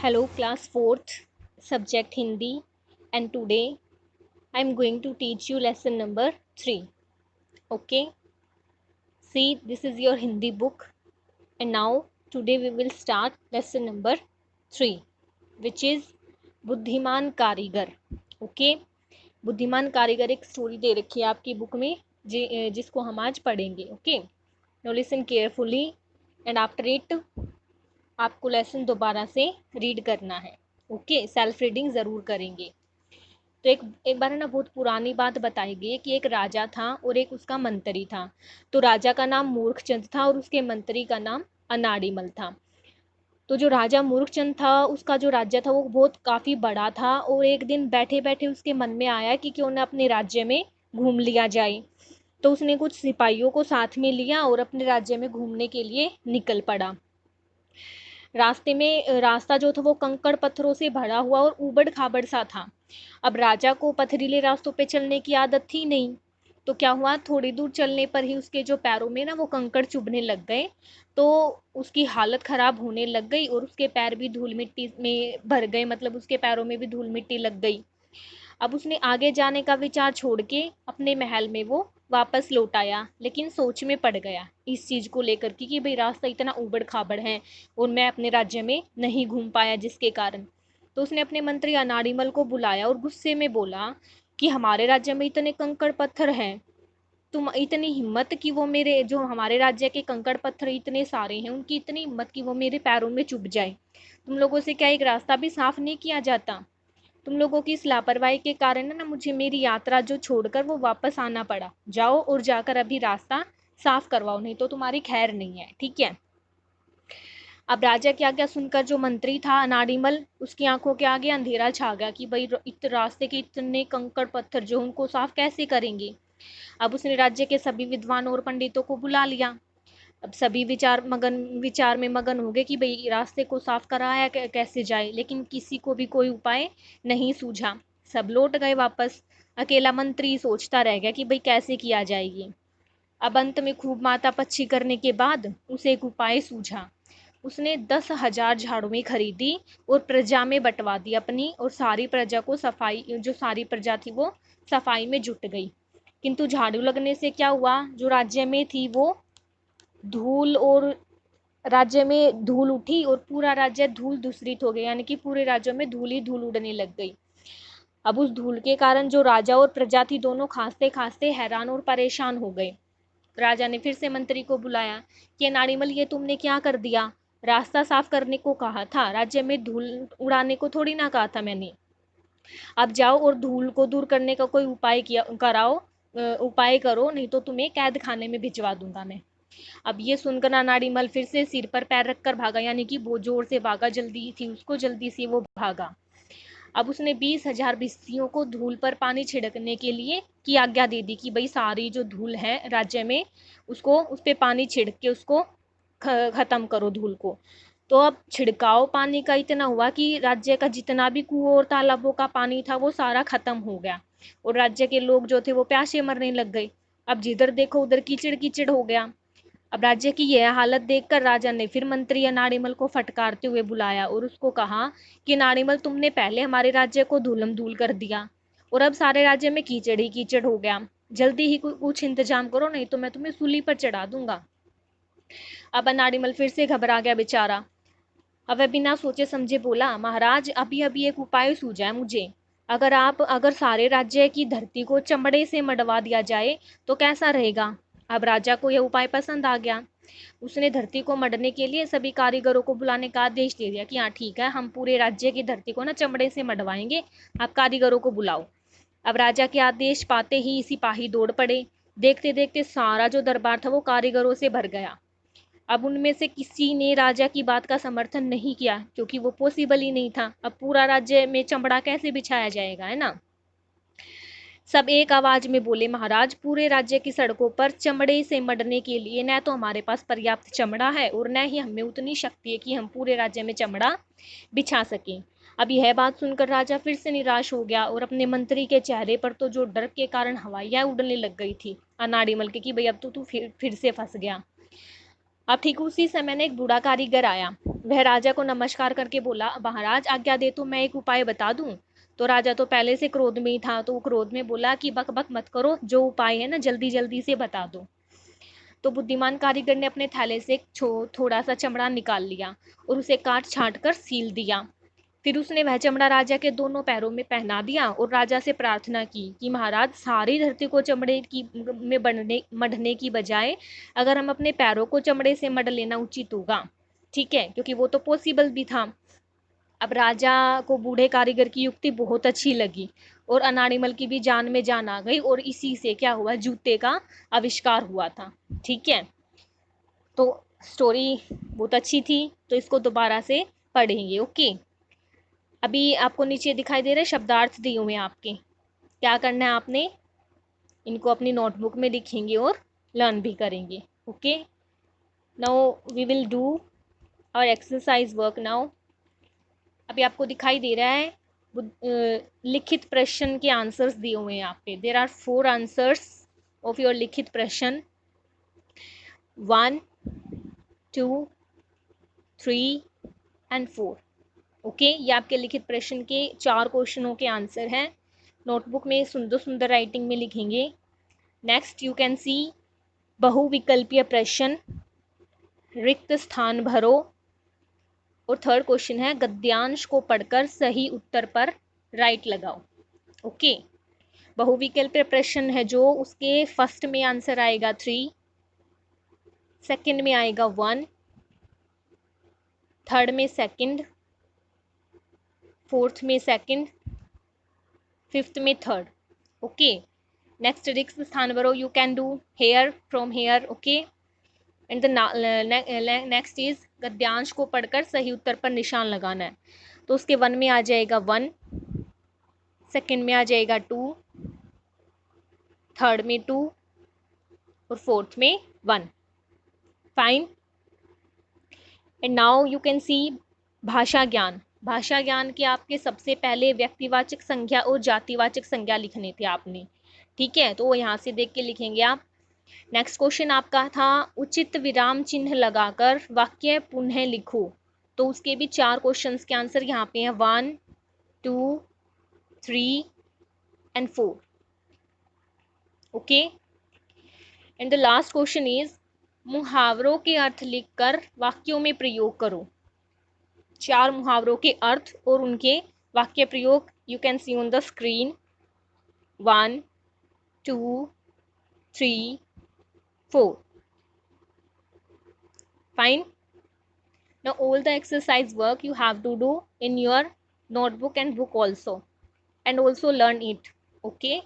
Hello, class 4th, subject Hindi, and today I am going to teach you lesson number 3. Okay, see, this is your Hindi book, and now today we will start lesson number 3, which is बुद्धिमान कारीगर. Okay, बुद्धिमान कारीगर एक story they रखी है आपकी book में जिसको हम आज पढ़ेंगे. Okay, now listen carefully and after it आपको लेसन दोबारा से रीड करना है. ओके, सेल्फ रीडिंग ज़रूर करेंगे. तो एक बार है ना, बहुत पुरानी बात बताई गई है कि एक राजा था और एक उसका मंत्री था. तो राजा का नाम मूर्खचंद था और उसके मंत्री का नाम अनाड़ीमल था. तो जो राजा मूर्खचंद था, उसका जो राज्य था वो बहुत काफ़ी बड़ा था और एक दिन बैठे बैठे उसके मन में आया कि क्यों ना अपने राज्य में घूम लिया जाए. तो उसने कुछ सिपाहियों को साथ में लिया और अपने राज्य में घूमने के लिए निकल पड़ा. रास्ते में रास्ता जो था वो कंकड़ पत्थरों से भरा हुआ और ऊबड़ खाबड़ सा था. अब राजा को पथरीले रास्तों पे चलने की आदत थी नहीं. तो क्या हुआ, थोड़ी दूर चलने पर ही उसके जो पैरों में ना वो कंकड़ चुभने लग गए. तो उसकी हालत ख़राब होने लग गई और उसके पैर भी धूल मिट्टी में भर गए, मतलब उसके पैरों में भी धूल मिट्टी लग गई. अब उसने आगे जाने का विचार छोड़ के अपने महल में वो वापस लौट आया, लेकिन सोच में पड़ गया इस चीज़ को लेकर कि भाई रास्ता इतना ऊबड़ खाबड़ है और मैं अपने राज्य में नहीं घूम पाया जिसके कारण. तो उसने अपने मंत्री अनाड़ीमल को बुलाया और गुस्से में बोला कि हमारे राज्य में इतने कंकड़ पत्थर हैं, तुम इतनी हिम्मत कि वो मेरे जो हमारे राज्य के कंकड़ पत्थर इतने सारे हैं, उनकी इतनी हिम्मत कि वो मेरे पैरों में चुभ जाए. तुम लोगों से क्या एक रास्ता भी साफ नहीं किया जाता? तुम लोगों की इस लापरवाही के कारण ना मुझे मेरी यात्रा जो छोड़कर वो वापस आना पड़ा. जाओ और जाकर अभी रास्ता साफ करवाओ, नहीं तो तुम्हारी खैर नहीं है. ठीक है. अब राजा की आज्ञा सुनकर जो मंत्री था अनाड़ीमल, उसकी आंखों के आगे अंधेरा छा गया कि भाई रास्ते के इतने कंकड़ पत्थर जो उनको साफ कैसे करेंगे. अब उसने राज्य के सभी विद्वानों और पंडितों को बुला लिया. अब सभी विचार में मगन हो गए कि भाई रास्ते को साफ कराया कैसे जाए, लेकिन किसी को भी कोई उपाय नहीं सूझा. सब लौट गए वापस. अकेला मंत्री सोचता रह गया कि भाई कैसे किया जाएगी. अब अंत में खूब मातापच्ची करने के बाद उसे एक उपाय सूझा. उसने 10,000 झाड़ुएं खरीदी और प्रजा में बंटवा दी अपनी, और सारी प्रजा को जो सारी प्रजा थी वो सफाई में जुट गई. किंतु झाड़ू लगने से क्या हुआ, जो राज्य में थी वो धूल और राज्य में धूल उठी और पूरा राज्य धूल दूषित हो गया, यानी कि पूरे राज्य में धूल ही धूल उड़ने लग गई. अब उस धूल के कारण जो राजा और प्रजा थी दोनों खांसते खांसते हैरान और परेशान हो गए. राजा ने फिर से मंत्री को बुलाया कि नारीमल, ये तुमने क्या कर दिया? रास्ता साफ करने को कहा था, राज्य में धूल उड़ाने को थोड़ी ना कहा था मैंने. अब जाओ और धूल को दूर करने का कोई उपाय करो, नहीं तो तुम्हें कैद खाने में भिजवा दूंगा मैं. अब ये सुनकर अनाड़ीमल फिर से सिर पर पैर रखकर भागा, यानी कि वो जोर से भागा, जल्दी थी उसको, जल्दी से वो भागा. अब उसने 20,000 भिस्तियों को धूल पर पानी छिड़कने के लिए की आज्ञा दे दी कि भाई सारी जो धूल है राज्य में उसको उस पर पानी छिड़क के उसको खत्म करो धूल को. तो अब छिड़काव पानी का इतना हुआ कि राज्य का जितना भी कुओं और तालाबों का पानी था वो सारा खत्म हो गया और राज्य के लोग जो थे वो प्यासे मरने लग गए. अब जिधर देखो उधर कीचड़ कीचड़ हो गया. अब राज्य की यह हालत देखकर राजा ने फिर मंत्री अनाड़ीमल को फटकारते हुए बुलाया और उसको कहा कि नाड़ीमल, तुमने पहले हमारे राज्य को धूलम धूल कर दिया और अब सारे राज्य में कीचड़ ही कीचड़ हो गया. जल्दी ही कुछ इंतजाम करो, नहीं तो मैं तुम्हें सूली पर चढ़ा दूंगा. अब अनाड़ीमल फिर से घबरा गया बेचारा. अब वह बिना सोचे समझे बोला, महाराज, अभी अभी एक उपाय सूझा है मुझे. अगर सारे राज्य की धरती को चमड़े से मढ़वा दिया जाए तो कैसा रहेगा? अब राजा को यह उपाय पसंद आ गया. उसने धरती को मढ़ने के लिए सभी कारीगरों को बुलाने का आदेश दे दिया कि हाँ ठीक है, हम पूरे राज्य की धरती को ना चमड़े से मढ़वाएंगे, आप कारीगरों को बुलाओ. अब राजा के आदेश पाते ही सिपाही दौड़ पड़े. देखते देखते सारा जो दरबार था वो कारीगरों से भर गया. अब उनमें से किसी ने राजा की बात का समर्थन नहीं किया, क्योंकि वो पॉसिबल ही नहीं था. अब पूरा राज्य में चमड़ा कैसे बिछाया जाएगा, है ना. सब एक आवाज में बोले, महाराज, पूरे राज्य की सड़कों पर चमड़े से मढ़ने के लिए न तो हमारे पास पर्याप्त चमड़ा है और न ही हमें उतनी शक्ति है कि हम पूरे राज्य में चमड़ा बिछा सकें. अब यह बात सुनकर राजा फिर से निराश हो गया और अपने मंत्री के चेहरे पर तो जो डर के कारण हवाइयाँ उड़ने लग गई थी अनाड़ीमल के कि भाई अब तो तू फिर से फंस गया. अब ठीक उसी समय ना एक बूढ़ा कारीगर आया। वह राजा को नमस्कार करके बोला, महाराज आज्ञा दे तो मैं एक उपाय बता दूं। तो राजा तो पहले से क्रोध में ही था, तो वो क्रोध में बोला कि बक बक मत करो, जो उपाय है ना जल्दी जल्दी से बता दो। तो बुद्धिमान कारीगर ने अपने थैले से थोड़ा सा चमड़ा निकाल लिया और उसे काट छांट कर सील दिया। फिर उसने वह चमड़ा राजा के दोनों पैरों में पहना दिया और राजा से प्रार्थना की कि महाराज, सारी धरती को चमड़े की में मढ़ने की बजाय अगर हम अपने पैरों को चमड़े से मढ़ लेना उचित होगा। ठीक है, क्योंकि वो तो पॉसिबल भी था। अब राजा को बूढ़े कारीगर की युक्ति बहुत अच्छी लगी और अनाड़िमल की भी जान में जान आ गई, और इसी से क्या हुआ, जूते का आविष्कार हुआ था। ठीक है, तो स्टोरी बहुत अच्छी थी, तो इसको दोबारा से पढ़ेंगे। ओके, अभी आपको नीचे दिखाई दे रहे शब्दार्थ दिए हुए हैं आपके। क्या करना है आपने, इनको अपनी नोटबुक में लिखेंगे और लर्न भी करेंगे। Okay, now we will do our exercise work now. अभी आपको दिखाई दे रहा है लिखित प्रश्न के आंसर्स दिए हुए हैं आप पे। There are 4 answers of your लिखित प्रश्न, 1, 2, 3 एंड 4। ओके, ये आपके लिखित प्रश्न के 4 क्वेश्चनों के आंसर हैं। नोटबुक में सुंदर सुंदर राइटिंग में लिखेंगे। नेक्स्ट यू कैन सी बहुविकल्पीय प्रश्न, रिक्त स्थान भरो। और थर्ड क्वेश्चन है गद्यांश को पढ़कर सही उत्तर पर राइट लगाओ। ओके, बहुविकल्पीय प्रश्न है जो, उसके फर्स्ट में आंसर आएगा 3, सेकंड में आएगा 1, थर्ड में सेकंड, फोर्थ में सेकंड, फिफ्थ में थर्ड। ओके, नेक्स्ट रिक्त स्थान भरो, you can do here from here. Okay, and the next is गद्यांश को पढ़कर सही उत्तर पर निशान लगाना है। तो उसके 1 में आ जाएगा 1, सेकंड में आ जाएगा 2, थर्ड में 2 और फोर्थ में 1। Fine, and now you can see भाषा ज्ञान। भाषा ज्ञान के आपके सबसे पहले व्यक्तिवाचक संज्ञा और जातिवाचक संज्ञा लिखने थे आपने। ठीक है, तो वो यहाँ से देख के लिखेंगे आप। नेक्स्ट क्वेश्चन आपका था उचित विराम चिन्ह लगाकर वाक्य पुनः लिखो। तो उसके भी 4 क्वेश्चंस के आंसर यहाँ पे हैं, 1, 2, 3 and 4। Okay, and the last question is मुहावरों के अर्थ लिखकर वाक्यों में प्रयोग करो। 4 मुहावरों के अर्थ और उनके वाक्य प्रयोग you can see on the screen, 1, 2, 3, 4। Fine. Now all the exercise work you have to do in your notebook and book also, and also learn it. Okay.